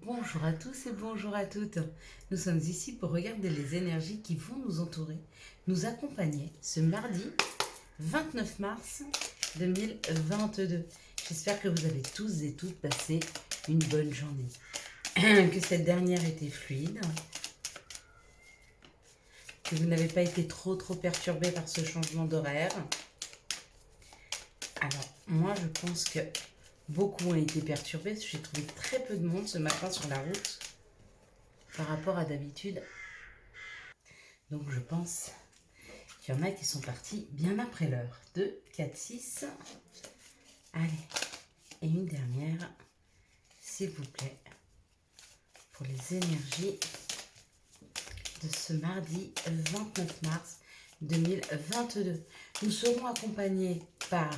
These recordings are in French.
Bonjour à tous et bonjour à toutes. Nous sommes ici pour regarder les énergies qui vont nous entourer, nous accompagner ce mardi 29 mars 2022. J'espère que vous avez tous et toutes passé une bonne journée, que cette dernière était fluide, que vous n'avez pas été trop perturbé par ce changement d'horaire. Alors, moi je pense que beaucoup ont été perturbés. J'ai trouvé très peu de monde ce matin sur la route par rapport à d'habitude. Donc je pense qu'il y en a qui sont partis bien après l'heure. 2, 4, 6. Allez, et une dernière, s'il vous plaît, pour les énergies de ce mardi 29 mars 2022. Nous serons accompagnés par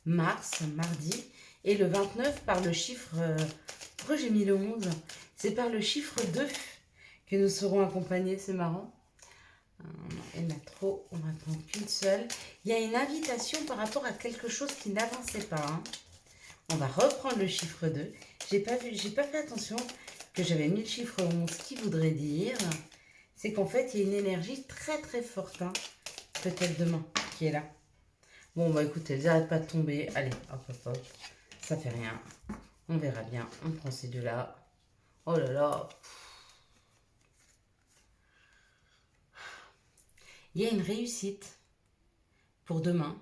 Mars, mardi, et le 29 par le chiffre... pourquoi j'ai mis le 11? C'est par le chiffre 2 que nous serons accompagnés, c'est marrant. Il y en a trop, on va prendre qu'une seule. Il y a une invitation par rapport à quelque chose qui n'avançait pas. On va reprendre le chiffre 2. J'ai pas fait attention que j'avais mis le chiffre 11, ce qui voudrait dire, c'est qu'en fait, il y a une énergie très forte, peut-être demain, qui est là. Bon, bah écoutez, elles n'arrêtent pas de tomber. Allez, hop, ça fait rien. On verra bien. On prend ces deux-là. Oh là là. Il y a une réussite pour demain.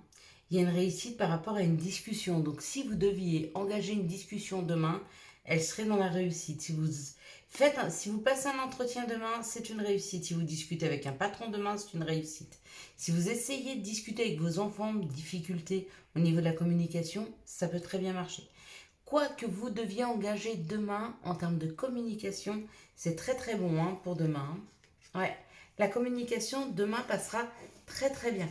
Il y a une réussite par rapport à une discussion. Donc, si vous deviez engager une discussion demain, elle serait dans la réussite. Si vous passez un entretien demain, c'est une réussite. Si vous discutez avec un patron demain, c'est une réussite. Si vous essayez de discuter avec vos enfants, difficultés au niveau de la communication, ça peut très bien marcher. Quoi que vous deviez engager demain en termes de communication, c'est très bon pour demain. Ouais, la communication demain passera très bien.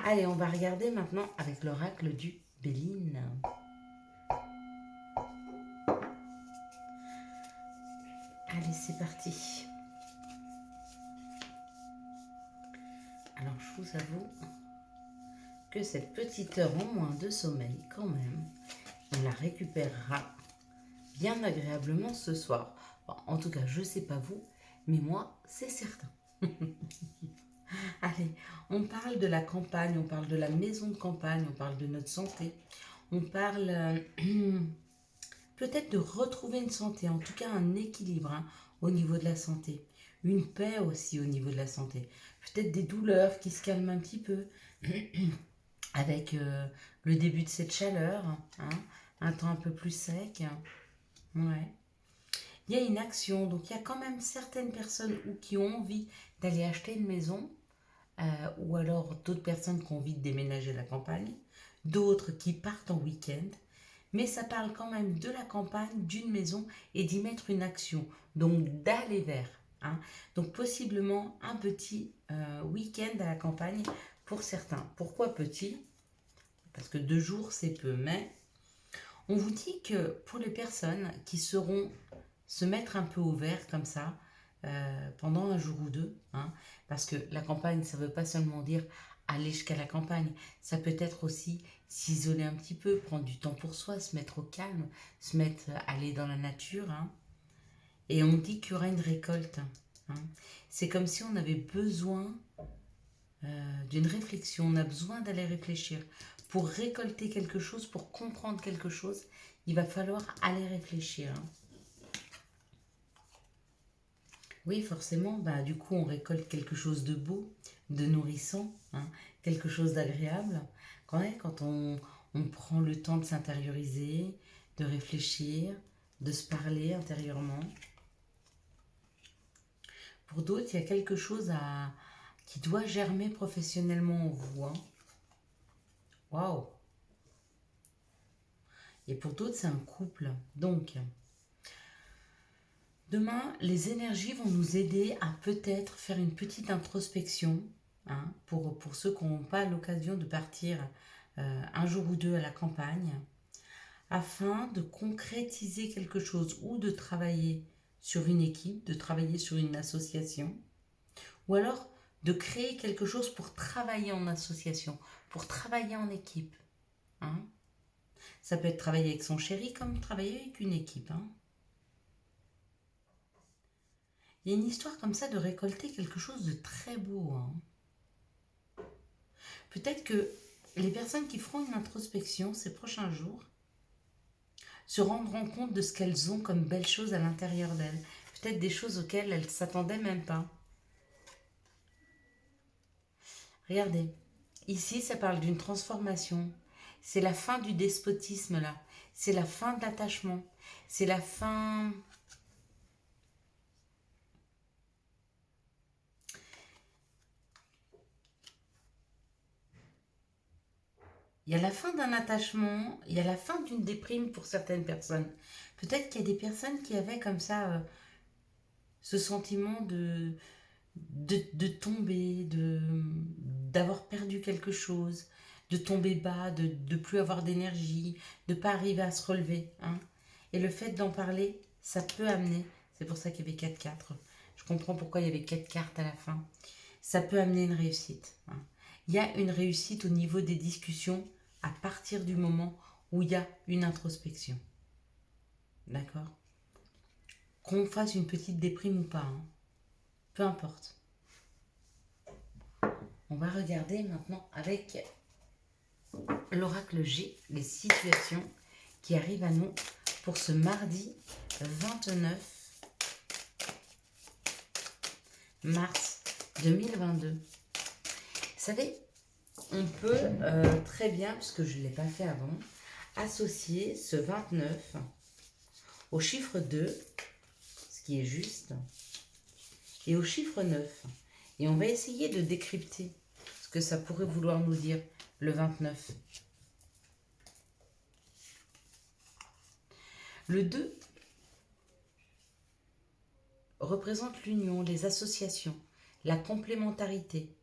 Allez, on va regarder maintenant avec l'oracle du Béline. Allez, c'est parti. Alors, je vous avoue que cette petite heure en moins de sommeil, quand même, on la récupérera bien agréablement ce soir. Bon, en tout cas, je ne sais pas vous, mais moi, c'est certain. Allez, on parle de la campagne, on parle de la maison de campagne, on parle de notre santé, on parle peut-être de retrouver une santé, en tout cas un équilibre au niveau de la santé, une paix aussi au niveau de la santé, peut-être des douleurs qui se calment un petit peu avec le début de cette chaleur, un temps un peu plus sec. Ouais. Il y a une action, donc il y a quand même certaines personnes qui ont envie d'aller acheter une maison, ou alors d'autres personnes qui ont envie de déménager à la campagne, d'autres qui partent en week-end, mais ça parle quand même de la campagne, d'une maison et d'y mettre une action, donc d'aller vers. Donc possiblement un petit week-end à la campagne pour certains. Pourquoi petit? Parce que 2 jours c'est peu, mais on vous dit que pour les personnes qui seront se mettre un peu au vert comme ça, pendant un jour ou deux, parce que la campagne, ça ne veut pas seulement dire aller jusqu'à la campagne, ça peut être aussi s'isoler un petit peu, prendre du temps pour soi, se mettre au calme, se mettre, aller dans la nature, et on dit qu'il y aura une récolte. C'est comme si on avait besoin d'une réflexion, on a besoin d'aller réfléchir. Pour récolter quelque chose, pour comprendre quelque chose, il va falloir aller réfléchir. Oui, forcément, du coup, on récolte quelque chose de beau, de nourrissant, quelque chose d'agréable. Quand on prend le temps de s'intérioriser, de réfléchir, de se parler intérieurement. Pour d'autres, il y a quelque chose qui doit germer professionnellement en vous. Waouh! Et pour d'autres, c'est un couple. Donc, demain, les énergies vont nous aider à peut-être faire une petite introspection, pour ceux qui n'ont pas l'occasion de partir un jour ou deux à la campagne, afin de concrétiser quelque chose ou de travailler sur une équipe, de travailler sur une association, ou alors de créer quelque chose pour travailler en association, pour travailler en équipe. Ça peut être travailler avec son chéri comme travailler avec une équipe. Il y a une histoire comme ça de récolter quelque chose de très beau, hein. Peut-être que les personnes qui feront une introspection ces prochains jours se rendront compte de ce qu'elles ont comme belles choses à l'intérieur d'elles. Peut-être des choses auxquelles elles ne s'attendaient même pas. Regardez, ici ça parle d'une transformation. C'est la fin du despotisme là. C'est la fin de l'attachement. C'est la fin... Il y a la fin d'un attachement, il y a la fin d'une déprime pour certaines personnes. Peut-être qu'il y a des personnes qui avaient comme ça ce sentiment de tomber, d'avoir perdu quelque chose, de tomber bas, de ne plus avoir d'énergie, de ne pas arriver à se relever, hein. Et le fait d'en parler, ça peut amener, c'est pour ça qu'il y avait 4 cartes, je comprends pourquoi il y avait 4 cartes à la fin, ça peut amener une réussite, hein. Il y a une réussite au niveau des discussions à partir du moment où il y a une introspection. D'accord? Qu'on fasse une petite déprime ou pas, hein. Peu importe. On va regarder maintenant avec l'oracle G, les situations qui arrivent à nous pour ce mardi 29 mars 2022. Vous savez, on peut très bien, puisque je ne l'ai pas fait avant, associer ce 29 au chiffre 2, ce qui est juste, et au chiffre 9. Et on va essayer de décrypter ce que ça pourrait vouloir nous dire, le 29. Le 2 représente l'union, les associations, la complémentarité.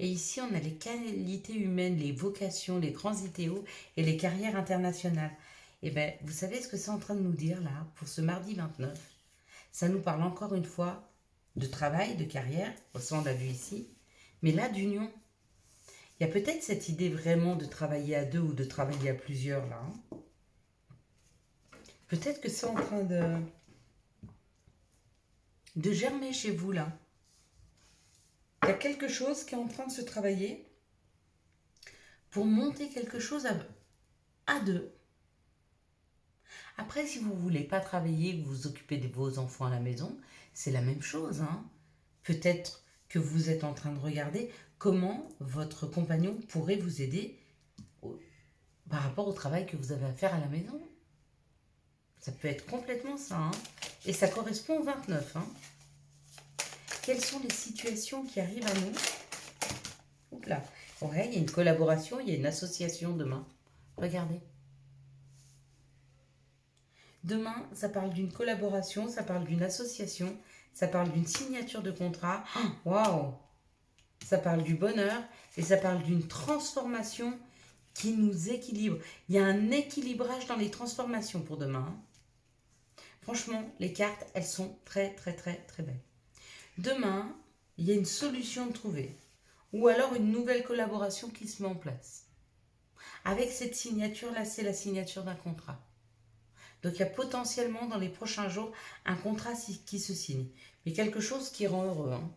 Et ici, on a les qualités humaines, les vocations, les grands idéaux et les carrières internationales. Et bien, vous savez ce que c'est en train de nous dire là, pour ce mardi 29? Ça nous parle encore une fois de travail, de carrière, ça on l'a vu ici, mais là d'union. Il y a peut-être cette idée vraiment de travailler à deux ou de travailler à plusieurs là, hein. Peut-être que c'est en train de germer chez vous là. Il y a quelque chose qui est en train de se travailler pour monter quelque chose à deux. Après, si vous ne voulez pas travailler, que vous vous occupez de vos enfants à la maison, c'est la même chose, hein. Peut-être que vous êtes en train de regarder comment votre compagnon pourrait vous aider par rapport au travail que vous avez à faire à la maison. Ça peut être complètement ça, hein. Et ça correspond au 29, hein. Quelles sont les situations qui arrivent à nous? Oups là. Ouais, il y a une collaboration, il y a une association demain. Regardez. Demain, ça parle d'une collaboration, ça parle d'une association, ça parle d'une signature de contrat. Waouh! Ça parle du bonheur et ça parle d'une transformation qui nous équilibre. Il y a un équilibrage dans les transformations pour demain, hein. Franchement, les cartes, elles sont très, très, très, très belles. Demain, il y a une solution trouvée. Ou alors une nouvelle collaboration qui se met en place. Avec cette signature-là, c'est la signature d'un contrat. Donc il y a potentiellement dans les prochains jours un contrat qui se signe. Mais quelque chose qui rend heureux, hein.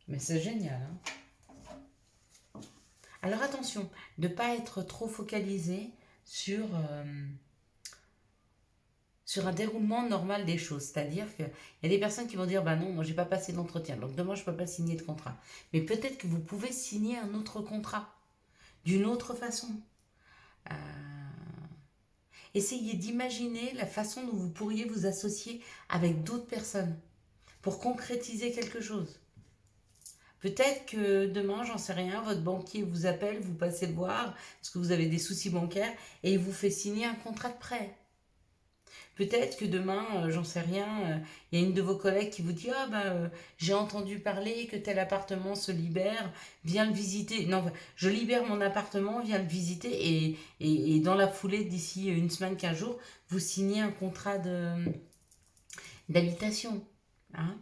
Mais c'est génial, hein. Alors attention, de ne pas être trop focalisé sur un déroulement normal des choses. C'est-à-dire qu'il y a des personnes qui vont dire, bah non, moi j'ai pas passé d'entretien, donc demain je peux pas signer de contrat. Mais peut-être que vous pouvez signer un autre contrat, d'une autre façon. Essayez d'imaginer la façon dont vous pourriez vous associer avec d'autres personnes pour concrétiser quelque chose. Peut-être que demain, j'en sais rien, votre banquier vous appelle, vous passez le voir parce que vous avez des soucis bancaires et il vous fait signer un contrat de prêt. Peut-être que demain, j'en sais rien, il y a une de vos collègues qui vous dit « Ah j'ai entendu parler que tel appartement se libère, viens le visiter. » Non, je libère mon appartement, viens le visiter et dans la foulée, d'ici une semaine, 15 jours, vous signez un contrat d'habitation, hein.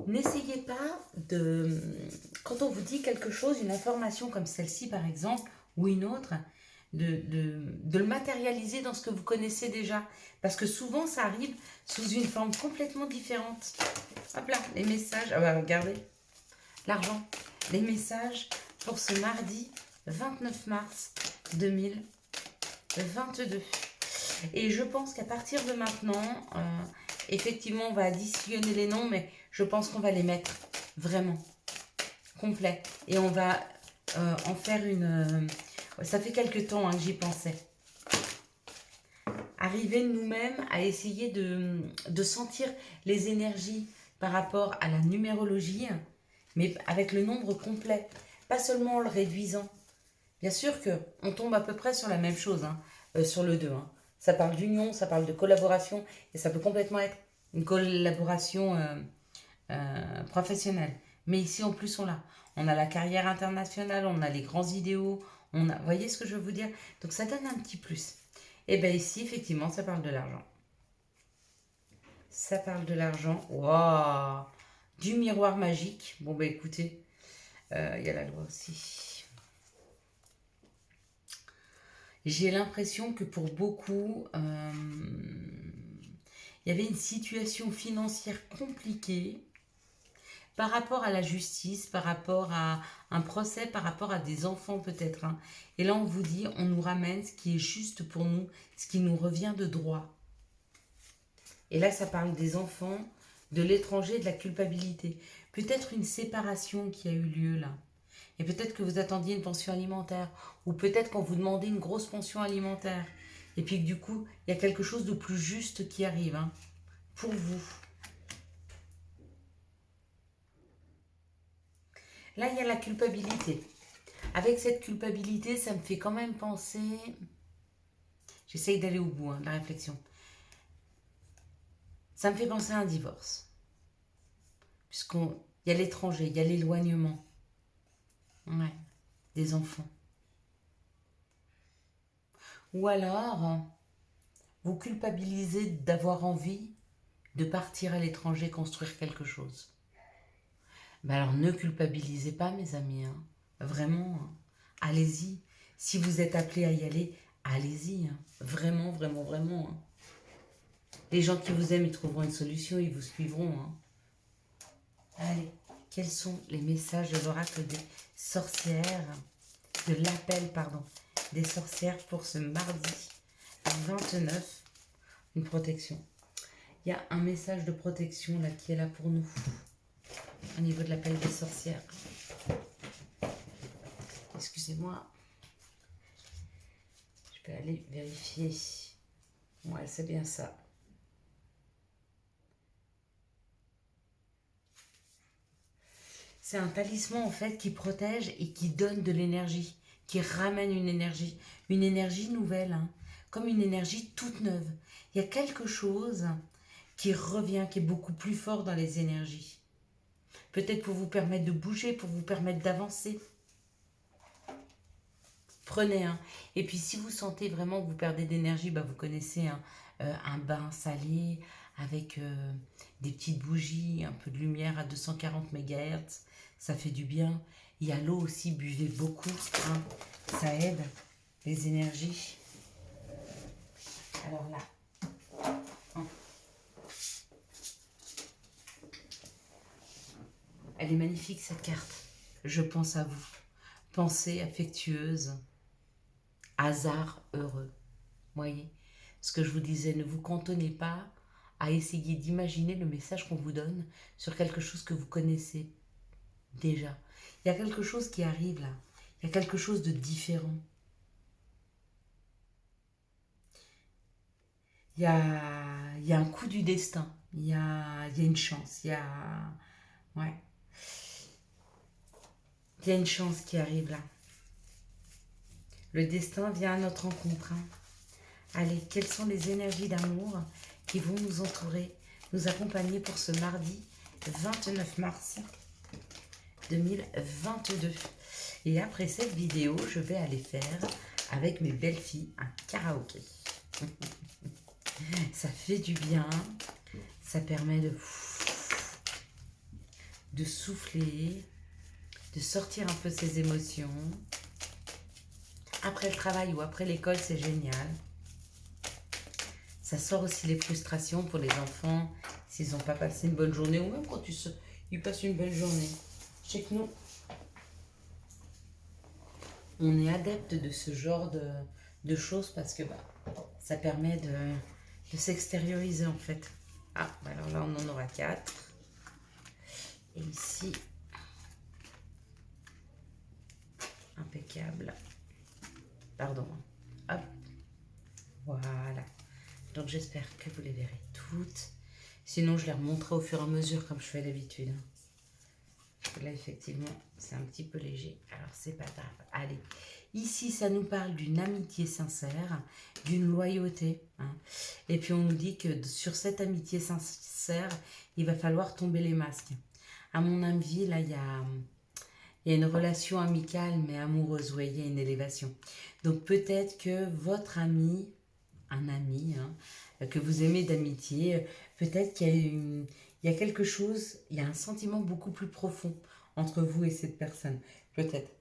N'essayez pas de... Quand on vous dit quelque chose, une information comme celle-ci par exemple, ou une autre, de le matérialiser dans ce que vous connaissez déjà. Parce que souvent, ça arrive sous une forme complètement différente. Hop là, les messages. Ah bah, regardez, l'argent. Les messages pour ce mardi 29 mars 2022. Et je pense qu'à partir de maintenant, effectivement, on va additionner les noms, mais je pense qu'on va les mettre vraiment complets. Et on va en faire une... ça fait quelques temps que j'y pensais. Arriver nous-mêmes à essayer de sentir les énergies par rapport à la numérologie, mais avec le nombre complet, pas seulement en le réduisant. Bien sûr qu'on tombe à peu près sur la même chose, sur le 2. Ça parle d'union, ça parle de collaboration, et ça peut complètement être une collaboration professionnelle. Mais ici, en plus, on a la carrière internationale, on a les grands idéaux, vous voyez ce que je veux vous dire? Donc ça donne un petit plus. Et bien ici, effectivement, ça parle de l'argent. Ça parle de l'argent. Waouh! Du miroir magique. Bon, ben écoutez, il y a la loi aussi. J'ai l'impression que pour beaucoup, il y avait une situation financière compliquée par rapport à la justice, par rapport à un procès, par rapport à des enfants peut-être. Et là, on vous dit, on nous ramène ce qui est juste pour nous, ce qui nous revient de droit. Et là, ça parle des enfants, de l'étranger, de la culpabilité. Peut-être une séparation qui a eu lieu là. Et peut-être que vous attendiez une pension alimentaire. Ou peut-être qu'on vous demandait une grosse pension alimentaire. Et puis que du coup, il y a quelque chose de plus juste qui arrive pour vous. Là, il y a la culpabilité. Avec cette culpabilité, ça me fait quand même penser... J'essaye d'aller au bout de la réflexion. Ça me fait penser à un divorce. Puisqu'il y a l'étranger, il y a l'éloignement. Ouais, des enfants. Ou alors, vous culpabilisez d'avoir envie de partir à l'étranger construire quelque chose. Ben alors ne culpabilisez pas, mes amis. Vraiment, allez-y. Si vous êtes appelés à y aller, allez-y. Vraiment, vraiment, vraiment. Les gens qui vous aiment, ils trouveront une solution, ils vous suivront. Allez, quels sont les messages de l'oracle des sorcières, de l'appel, pardon, des sorcières pour ce mardi 29, une protection. Il y a un message de protection là qui est là pour nous, au niveau de l'appel des sorcières. Excusez-moi, je peux aller vérifier. Ouais, c'est bien ça. C'est un talisman en fait qui protège et qui donne de l'énergie, qui ramène une énergie nouvelle, comme une énergie toute neuve. Il y a quelque chose qui revient, qui est beaucoup plus fort dans les énergies. Peut-être pour vous permettre de bouger, pour vous permettre d'avancer. Prenez un. Et puis si vous sentez vraiment que vous perdez d'énergie, vous connaissez un bain salé avec des petites bougies, un peu de lumière à 240 MHz. Ça fait du bien. Il y a l'eau aussi, buvez beaucoup. Ça aide les énergies. Alors là. Elle est magnifique cette carte. Je pense à vous. Pensée affectueuse. Hasard heureux. Voyez ce que je vous disais, ne vous cantonnez pas à essayer d'imaginer le message qu'on vous donne sur quelque chose que vous connaissez déjà. Il y a quelque chose qui arrive là. Il y a quelque chose de différent. Il y a un coup du destin. Il y a une chance. Ouais. Il y a une chance qui arrive là. Le destin vient à notre rencontre. Allez, quelles sont les énergies d'amour qui vont nous entourer, nous accompagner pour ce mardi 29 mars 2022. Et après cette vidéo, je vais aller faire avec mes belles filles un karaoké. Ça fait du bien, ça permet de souffler, de sortir un peu ses émotions. Après le travail ou après l'école, c'est génial. Ça sort aussi les frustrations pour les enfants, s'ils n'ont pas passé une bonne journée, ou même quand ils passent une belle journée. Je sais que nous, on est adepte de ce genre de choses parce que ça permet de s'extérioriser en fait. Ah, alors là, on en aura 4. Et ici, impeccable. Pardon. Hop. Voilà. Donc j'espère que vous les verrez toutes. Sinon, je les remonterai au fur et à mesure comme je fais d'habitude. Là, effectivement, c'est un petit peu léger. Alors, c'est pas grave. Allez. Ici, ça nous parle d'une amitié sincère, d'une loyauté. Hein. Et puis, on nous dit que sur cette amitié sincère, il va falloir tomber les masques. À mon avis, là, il y a une relation amicale, mais amoureuse. Vous voyez, il y a une élévation. Donc, peut-être que votre ami, un ami, hein, que vous aimez d'amitié, peut-être qu'il y a quelque chose, il y a un sentiment beaucoup plus profond entre vous et cette personne. Peut-être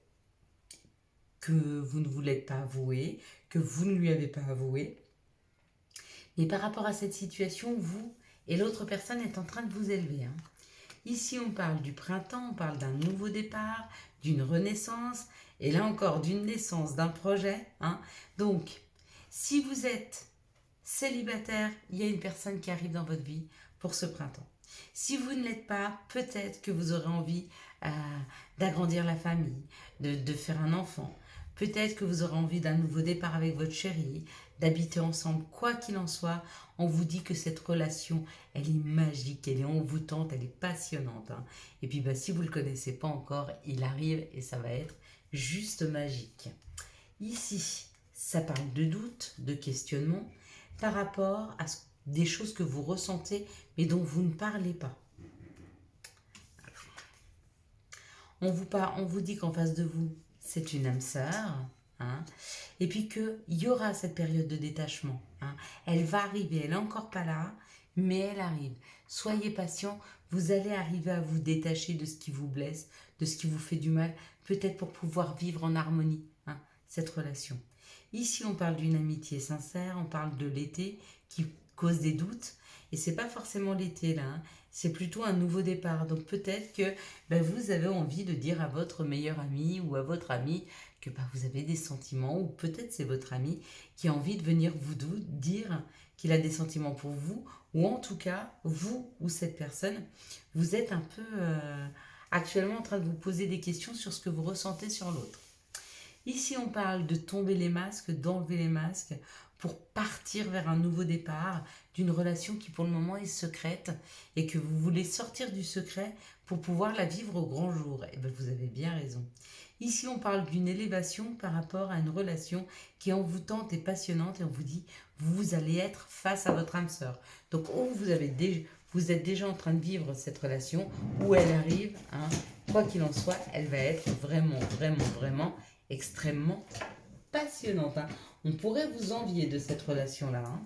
que vous ne vous l'êtes pas avoué, que vous ne lui avez pas avoué. Mais par rapport à cette situation, vous et l'autre personne est en train de vous élever. Hein. Ici, on parle du printemps, on parle d'un nouveau départ, d'une renaissance, et là encore, d'une naissance, d'un projet. Hein. Donc, si vous êtes célibataire, il y a une personne qui arrive dans votre vie pour ce printemps. Si vous ne l'êtes pas, peut-être que vous aurez envie d'agrandir la famille, de faire un enfant. Peut-être que vous aurez envie d'un nouveau départ avec votre chérie, d'habiter ensemble. Quoi qu'il en soit, on vous dit que cette relation, elle est magique, elle est envoûtante, elle est passionnante. Hein. Et puis, si vous ne le connaissez pas encore, il arrive et ça va être juste magique. Ici, ça parle de doute, de questionnement par rapport à des choses que vous ressentez mais dont vous ne parlez pas. On vous dit qu'en face de vous, c'est une âme sœur, hein, et puis qu'il y aura cette période de détachement. Hein. Elle va arriver, elle n'est encore pas là, mais elle arrive. Soyez patient, vous allez arriver à vous détacher de ce qui vous blesse, de ce qui vous fait du mal, peut-être pour pouvoir vivre en harmonie, hein, cette relation. Ici, on parle d'une amitié sincère, on parle de l'été qui cause des doutes. Et c'est pas forcément l'été là, hein. C'est plutôt un nouveau départ. Donc peut-être que vous avez envie de dire à votre meilleur ami ou à votre ami que vous avez des sentiments, ou peut-être c'est votre ami qui a envie de venir vous dire qu'il a des sentiments pour vous, ou en tout cas, vous ou cette personne, vous êtes un peu actuellement en train de vous poser des questions sur ce que vous ressentez sur l'autre. Ici, on parle de tomber les masques, d'enlever les masques pour partir vers un nouveau départ d'une relation qui pour le moment est secrète et que vous voulez sortir du secret pour pouvoir la vivre au grand jour. Et vous avez bien raison. Ici, on parle d'une élévation par rapport à une relation qui est envoûtante et passionnante et on vous dit, vous allez être face à votre âme sœur. Donc, vous êtes déjà en train de vivre cette relation, où elle arrive, hein, quoi qu'il en soit, elle va être vraiment, vraiment, vraiment extrêmement passionnante. Hein. On pourrait vous envier de cette relation-là. Hein.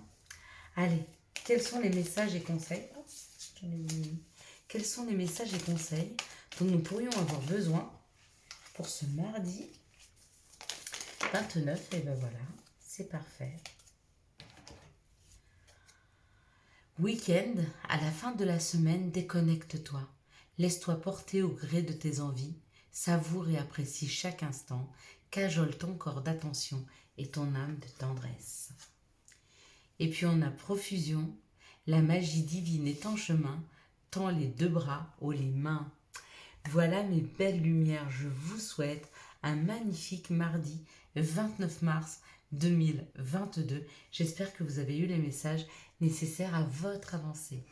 Allez, quels sont les messages et conseils Quels sont les messages et conseils dont nous pourrions avoir besoin pour ce mardi 29? Et voilà, c'est parfait. Week-end, à la fin de la semaine, déconnecte-toi. Laisse-toi porter au gré de tes envies. Savoure et apprécie chaque instant. Cajole ton corps d'attention et ton âme de tendresse. Et puis on a profusion. La magie divine est en chemin. Tends les deux bras aux les mains. Voilà mes belles lumières. Je vous souhaite un magnifique mardi 29 mars 2022. J'espère que vous avez eu les messages nécessaires à votre avancée.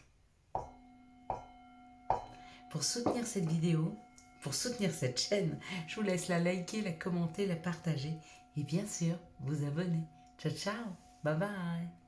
Pour soutenir cette vidéo, pour soutenir cette chaîne, je vous laisse la liker, la commenter, la partager et bien sûr vous abonner. Ciao ciao, bye bye.